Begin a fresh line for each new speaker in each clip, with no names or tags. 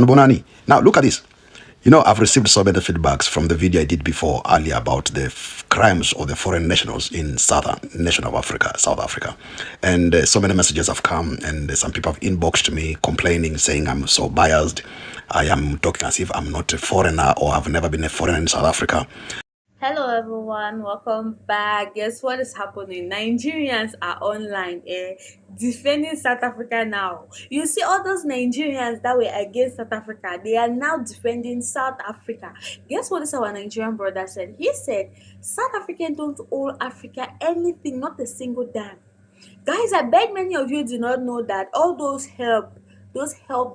Bonani. Now look at this. You know, I've received so many feedbacks from the video I did before earlier about the crimes of the foreign nationals in southern nation of Africa, South Africa. And so many messages have come, and some people have inboxed me complaining, saying I'm so biased. I am talking as if I'm not a foreigner or I've never been a foreigner in South Africa.
Hello everyone, welcome back. Guess what is happening? Nigerians are online defending South Africa now. You see all those Nigerians that were against South Africa, they are now defending South Africa. Guess what this our Nigerian brother said? He said South Africans don't owe Africa anything, not a single dime. Guys, I bet many of you do not know that all those help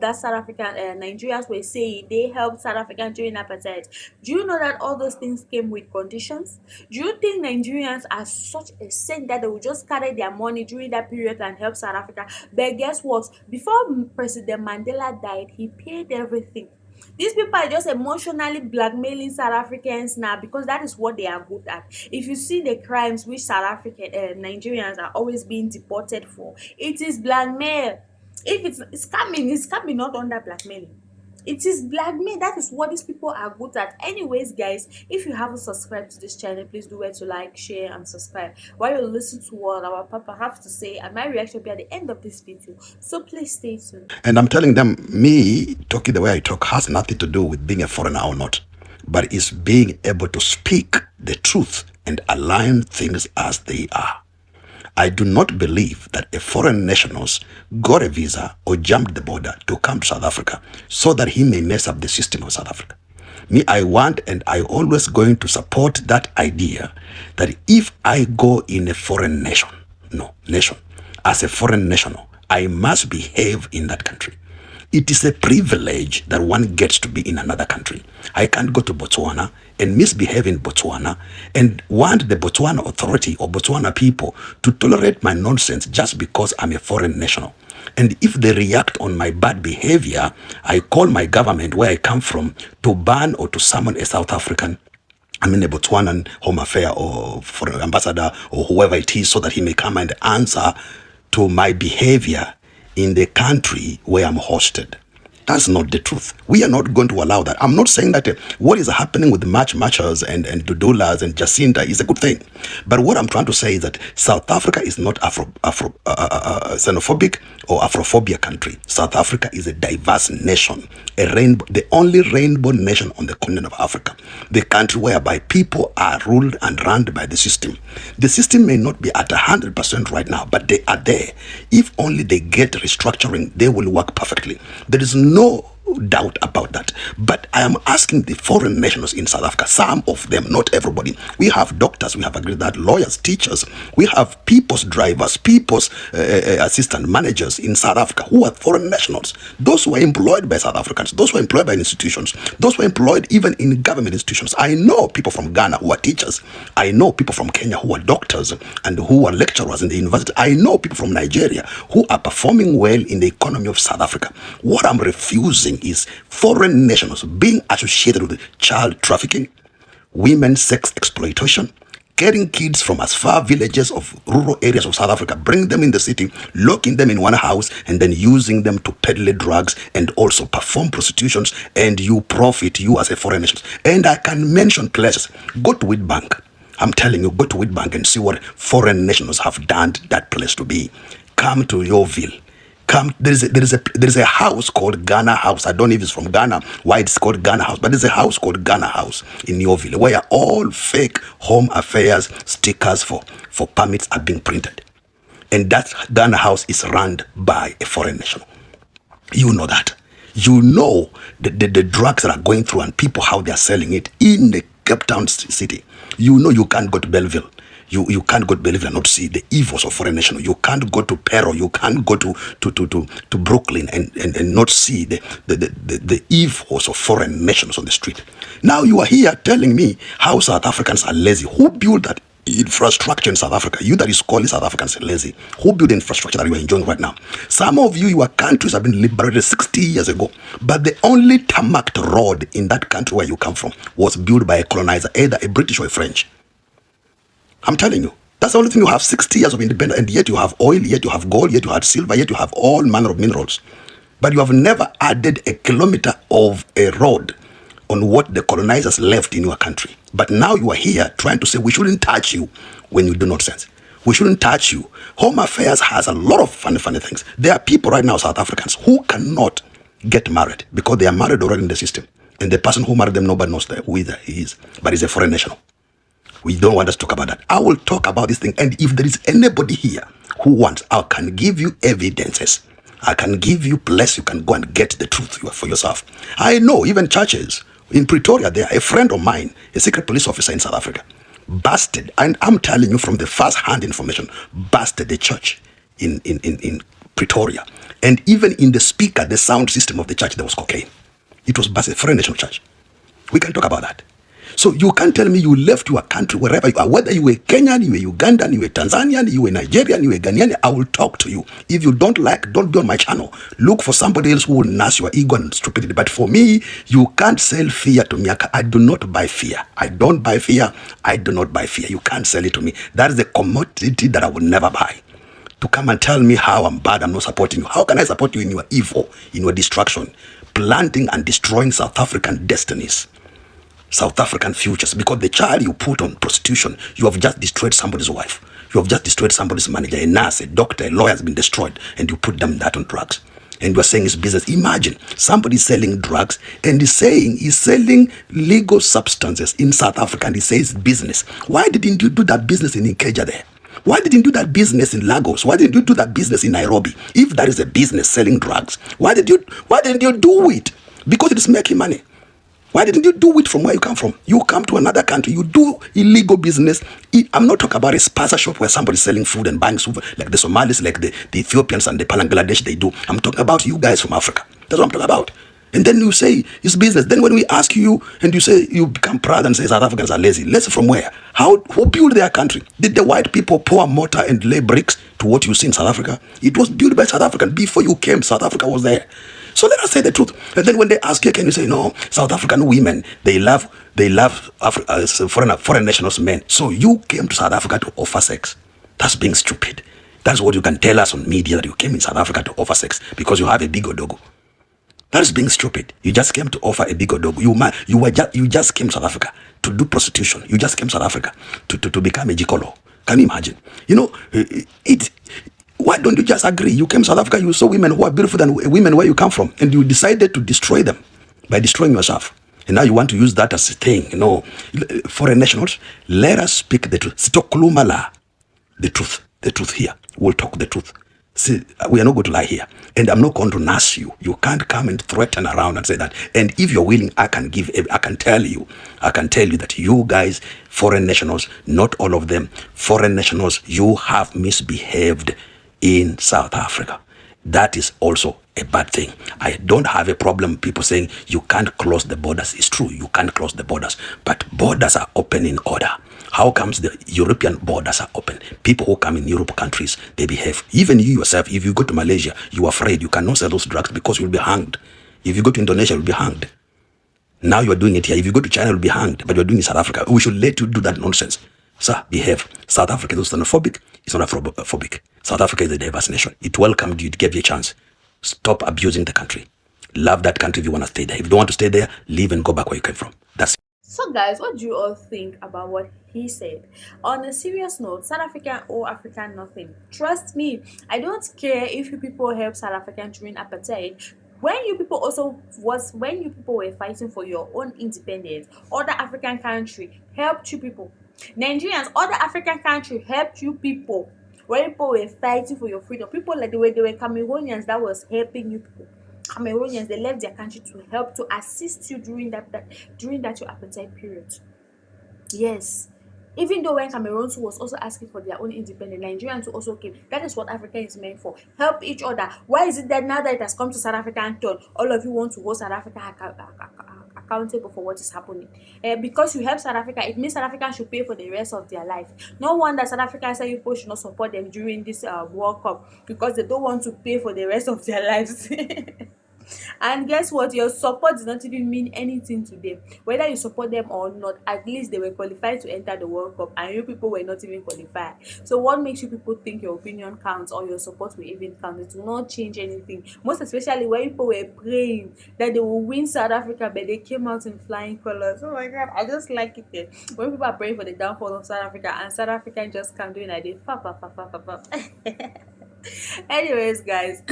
that South African Nigerians were saying they helped South African during apartheid. Do you know that all those things came with conditions? Do you think Nigerians are such a saint that they will just carry their money during that period and help South Africa? But guess what? Before President Mandela died, he paid everything. These people are just emotionally blackmailing South Africans now because that is what they are good at. If you see the crimes which South African Nigerians are always being deported for, it is blackmail. If it's coming not under blackmailing. It is blackmail. That is what these people are good at. Anyways, guys, if you haven't subscribed to this channel, please do it to like, share, and subscribe. While you listen to what our papa have to say, and my reaction will be at the end of this video. So please stay tuned.
And I'm telling them, me talking the way I talk has nothing to do with being a foreigner or not, but it's being able to speak the truth and align things as they are. I do not believe that a foreign nationals got a visa or jumped the border to come to South Africa so that he may mess up the system of South Africa. Me, I want and I always going to support that idea that if I go in a foreign nation, as a foreign national, I must behave in that country. It is a privilege that one gets to be in another country. I can't go to Botswana and misbehave in Botswana and want the Botswana authority or Botswana people to tolerate my nonsense just because I'm a foreign national. And if they react on my bad behavior, I call my government where I come from to ban or to summon a South African, a Botswanan Home Affairs or foreign ambassador or whoever it is, so that he may come and answer to my behavior in the country where I'm hosted. That's not the truth. We are not going to allow that. I'm not saying that what is happening with the matchers and Dudulas and Jacinta is a good thing. But what I'm trying to say is that South Africa is not xenophobic or Afrophobia country. South Africa is a diverse nation, a rainbow, the only rainbow nation on the continent of Africa. The country whereby people are ruled and run by the system. The system may not be at 100% right now, but they are there. If only they get restructuring, they will work perfectly. There is no doubt about that. But I am asking the foreign nationals in South Africa, some of them, not everybody. We have doctors, we have agreed that lawyers, teachers, we have people's drivers, people's assistant managers in South Africa who are foreign nationals. Those who are employed by South Africans, those who are employed by institutions, those who are employed even in government institutions. I know people from Ghana who are teachers. I know people from Kenya who are doctors and who are lecturers in the university. I know people from Nigeria who are performing well in the economy of South Africa. What I'm refusing is foreign nationals being associated with child trafficking, women sex exploitation, getting kids from as far villages of rural areas of South Africa, bring them in the city, locking them in one house, and then using them to peddle drugs and also perform prostitutions, and you profit, you as a foreign nation. And I can mention places. Go to Witbank. I'm telling you, go to Witbank and see what foreign nationals have done that place to be. Come to Yeoville. There is a house called Ghana House. I don't know if it's from Ghana, why it's called Ghana House, but there's a house called Ghana House in Yeoville where all fake home affairs stickers for permits are being printed. And that Ghana House is run by a foreign national. You know that. You know the drugs that are going through and people, how they are selling it in the Cape Town city. You know you can't go to Belleville. You can't go to Belleville and not see the evils of foreign national. You can't go to Pero. You can't go to Brooklyn and not see the evils of foreign nations on the street. Now you are here telling me how South Africans are lazy. Who built that infrastructure in South Africa? You that is calling South Africans lazy. Who built the infrastructure that you are enjoying right now? Some of you, your countries have been liberated 60 years ago, but the only tarmac road in that country where you come from was built by a colonizer, either a British or a French. I'm telling you, that's the only thing. You have 60 years of independence, and yet you have oil, yet you have gold, yet you have silver, yet you have all manner of minerals. But you have never added a kilometer of a road on what the colonizers left in your country. But now you are here trying to say we shouldn't touch you when you do not sense. We shouldn't touch you. Home Affairs has a lot of funny things. There are people right now, South Africans, who cannot get married because they are married already in the system. And the person who married them, nobody knows who he is, but he's a foreign national. We don't want us to talk about that. I will talk about this thing. And if there is anybody here who wants, I can give you evidences. I can give you place you can go and get the truth for yourself. I know even churches in Pretoria, there, a friend of mine, a secret police officer in South Africa, busted, and I'm telling you from the first hand information, busted the church in Pretoria. And even in the speaker, the sound system of the church, there was cocaine. It was busted, foreign national church. We can talk about that. So you can't tell me you left your country wherever you are, whether you were Kenyan, you were Ugandan, you were Tanzanian, you were Nigerian, you were Ghanaian, I will talk to you. If you don't like, don't be on my channel. Look for somebody else who will nurse your ego and stupidity. But for me, you can't sell fear to me. I do not buy fear. I don't buy fear. I do not buy fear. You can't sell it to me. That is a commodity that I will never buy. To come and tell me how I'm bad, I'm not supporting you. How can I support you in your evil, in your destruction, planting and destroying South African destinies? South African futures, because the child you put on prostitution, you have just destroyed somebody's wife. You have just destroyed somebody's manager, a nurse, a doctor, a lawyer has been destroyed, and you put them that on drugs. And you are saying it's business. Imagine somebody selling drugs and he's saying he's selling legal substances in South Africa and he says business. Why didn't you do that business in Ikeja there? Why didn't you do that business in Lagos? Why didn't you do that business in Nairobi? If that is a business selling drugs, why didn't you do it? Because it is making money. Why didn't you do it from where you come from? You come to another country, you do illegal business. I'm not talking about a spaza shop where somebody's selling food and buying food like the Somalis, like the Ethiopians and the Bangladesh they do. I'm talking about you guys from Africa. That's what I'm talking about. And then you say it's business. Then when we ask you and you say you become proud and say South Africans are lazy. Lazy from where? Who built their country? Did the white people pour mortar and lay bricks to what you see in South Africa? It was built by South Africans. Before you came, South Africa was there. So let us say the truth. And then when they ask you, can you say, no, South African women, they love foreign nationals men. So you came to South Africa to offer sex. That's being stupid. That's what you can tell us on media, that you came in South Africa to offer sex because you have a big odogo. That is being stupid. You just came to offer a big odogo. You just came to South Africa to do prostitution. You just came to South Africa to become a gigolo. Can you imagine? Why don't you just agree? You came to South Africa, you saw women who are beautiful than women where you come from, and you decided to destroy them by destroying yourself. And now you want to use that as a thing, foreign nationals. Let us speak the truth. Stoklumala, the truth here. We'll talk the truth. See, we are not going to lie here. And I'm not going to nurse you. You can't come and threaten around and say that. And if you're willing, I can tell you that you guys, foreign nationals, not all of them, foreign nationals, you have misbehaved in South Africa. That is also a bad thing. I don't have a problem people saying you can't close the borders. It's true, you can't close the borders, but borders are open in order. How comes the European borders are open? People who come in Europe countries, they behave. Even you yourself, if you go to Malaysia, you are afraid you cannot sell those drugs because you'll be hanged. If you go to Indonesia, you'll be hanged. Now you're doing it here. If you go to China, you'll be hanged, but you're doing it in South Africa. We should let you do that nonsense. Sir, behave. South Africa is not xenophobic. It's not Afrophobic. South Africa is a diverse nation. It welcomed you. It gave you a chance. Stop abusing the country. Love that country if you want to stay there. If you don't want to stay there, leave and go back where you came from. That's it.
So, guys, what do you all think about what he said? On a serious note, South African or African, nothing. Trust me, I don't care if you people help South African during apartheid. When you people were fighting for your own independence, other African country helped you people. Nigerians, other African country helped you people. When people were fighting for your freedom, people like they were Cameroonians that was helping you people. Cameroonians, they left their country to help to assist you during that your apartheid period. Yes. Even though when Cameroon was also asking for their own independence, Nigerians also came. That is what Africa is meant for. Help each other. Why is it that now that it has come to South African turn, all of you want to hold South Africa accountable for what is happening? Because you help South Africa, it means South Africa should pay for the rest of their life. No wonder South Africa say people should not support them during this World Cup because they don't want to pay for the rest of their lives. And guess what, your support does not even mean anything to them. Whether you support them or not, at least they were qualified to enter the World Cup and you people were not even qualified. So what makes you people think your opinion counts or your support will even count? It will not change anything, most especially when people were praying that they will win South Africa, but they came out in flying colors. Oh my god, I just like it there. When people are praying for the downfall of South Africa and South Africa just come doing like this, fa fa fa fa fa fa. Anyways, guys,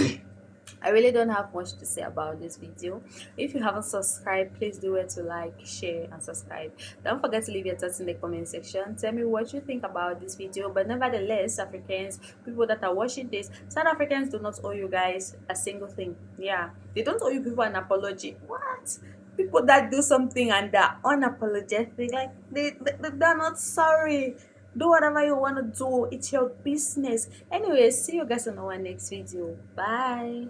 I really don't have much to say about this video. If you haven't subscribed, please do it to like, share, and subscribe. Don't forget to leave your thoughts in the comment section. Tell me what you think about this video. But nevertheless, Africans, people that are watching this, South Africans do not owe you guys a single thing. Yeah, they don't owe you people an apology. What? People that do something and they're unapologetic, like they're not sorry. Do whatever you want to do, it's your business. Anyway, see you guys in our next video. Bye.